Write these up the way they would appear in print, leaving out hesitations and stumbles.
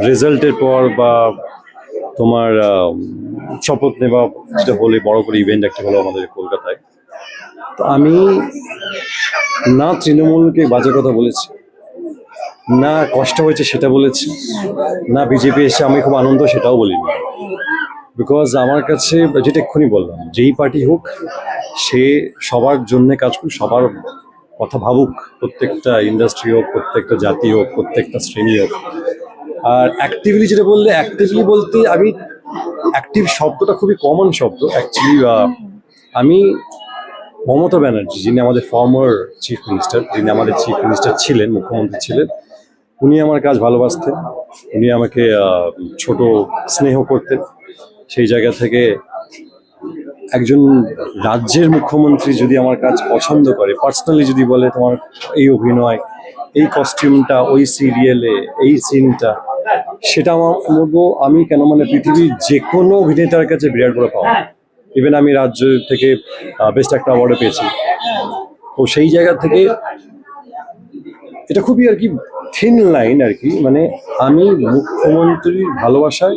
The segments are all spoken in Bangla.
রেজাল্টের পর বা তোমার শপথ নেওয়া যেটা হলে বড় করে ইভেন্ট একটা হলো আমাদের কলকাতায়। তো আমি না তৃণমূলকে বাজে কথা বলেছি, না কষ্ট হয়েছে সেটা বলেছি, না বিজেপি এসে আমি খুব আনন্দ সেটাও বলিনি। বিকজ আমার কাছে যেটা এক্ষুনি বললাম, যেই পার্টি হোক সে সবার জন্য কাজ করুক, সবার কথা ভাবুক, প্রত্যেকটা ইন্ডাস্ট্রি হোক, প্রত্যেকটা জাতি হোক, প্রত্যেকটা শ্রেণী হোক। আর অ্যাক্টিভলি যেটা বললে, অ্যাক্টিভলি বলতে আমি অ্যাক্টিভ শব্দটা খুবই কমন শব্দ অ্যাকচুয়ালি। আমি মমতা ব্যানার্জি, যিনি আমাদের ফর্মার চিফ মিনিস্টার, যিনি আমাদের চিফ মিনিস্টার ছিলেন, মুখ্যমন্ত্রী ছিলেন, উনি আমার কাজ ভালোবাসতেন, উনি আমাকে ছোট স্নেহ করতেন। সেই জায়গা থেকে একজন রাজ্যের মুখ্যমন্ত্রী যদি আমার কাজ পছন্দ করে, পার্সোনালি যদি বলে তোমার এই অভিনয়, এই কস্টিউমটা, ওই সিরিয়ালে এই সিনটা, সেটা আমার বলবো আমি কেন মানে পৃথিবীর যে কোনো অভিনেতার কাছে বিরাট বড় পাওয়া। ইভেন আমি রাজ্য থেকে বেস্ট একটা অ্যাওয়ার্ডও পেয়েছি। তো সেই জায়গা থেকে এটা খুবই আর কি থিন লাইন আর কি, মানে আমি মুখ্যমন্ত্রীর ভালোবাসায়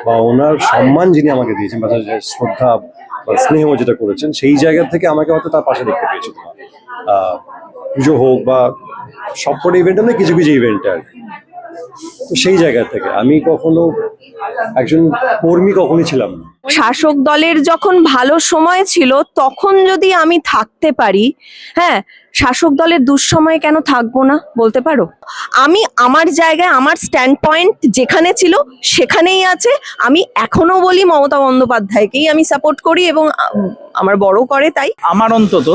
বা ওনার সম্মান যিনি আমাকে দিয়েছেন বা শ্রদ্ধা বা স্নেহ যেটা করেছেন, সেই জায়গা থেকে আমাকে হয়তো তার পাশে দেখতে পেয়েছি। পুজো হোক বা সবকটা ইভেন্টে না, কিছু কিছু ইভেন্টে আর কি। তো সেই জায়গা থেকে আমি কখনো একজন কর্মী কখনই ছিলাম না। শাসক দলের যখন ভালো সময় ছিল তখন যদি আমি থাকতে পারি, হ্যাঁ, শাসক দলের দুঃসময়ে কেন থাকবো না বলতে পারো? আমি আমার জায়গায়, আমার স্ট্যান্ড পয়েন্ট যেখানে ছিল সেখানেই আছে। আমি এখনো বলি মমতা বন্দ্যোপাধ্যায়কেই আমি সাপোর্ট করি এবং আমার বড় করে তাই। আমার অন্তত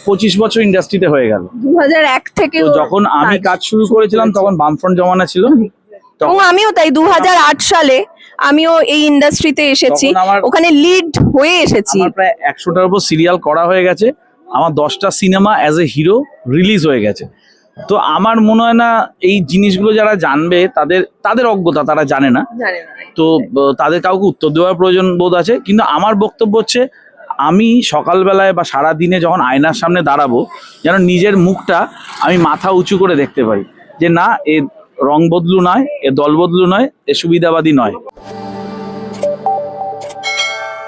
25 বছর ইন্ডাস্ট্রিতে হয়ে গেল। 2001 থেকে যখন আমি কাজ শুরু করেছিলাম তখন বামফ্রন্ট জমানা ছিল, এবং আমিও তাই 2008 সালে আমিও এই ইন্ডাস্ট্রিতে এসেছি, ওখানে লিড হয়ে এসেছি। আমার প্রায় 100টার উপর সিরিয়াল করা হয়ে গেছে, আমার 10টা cinema as a hero release হয়ে গেছে। তো আমার মনে হয় না এই জিনিসগুলো যারা জানবে তাদের অজ্ঞতা, তারা জানে না। তো তাদের কাউকে উত্তর দেওয়ার প্রয়োজন বোধ আছে। কিন্তু আমার বক্তব্য হচ্ছে, আমি সকালবেলায় বা সারা দিনে যখন আয়নার সামনে দাঁড়াবো, যেন নিজের মুখটা আমি মাথা উঁচু করে দেখতে পারি যে না, এ রং বদলু নয়, এ দল বদলু নয়, এ সুবিধাবাদী নয়।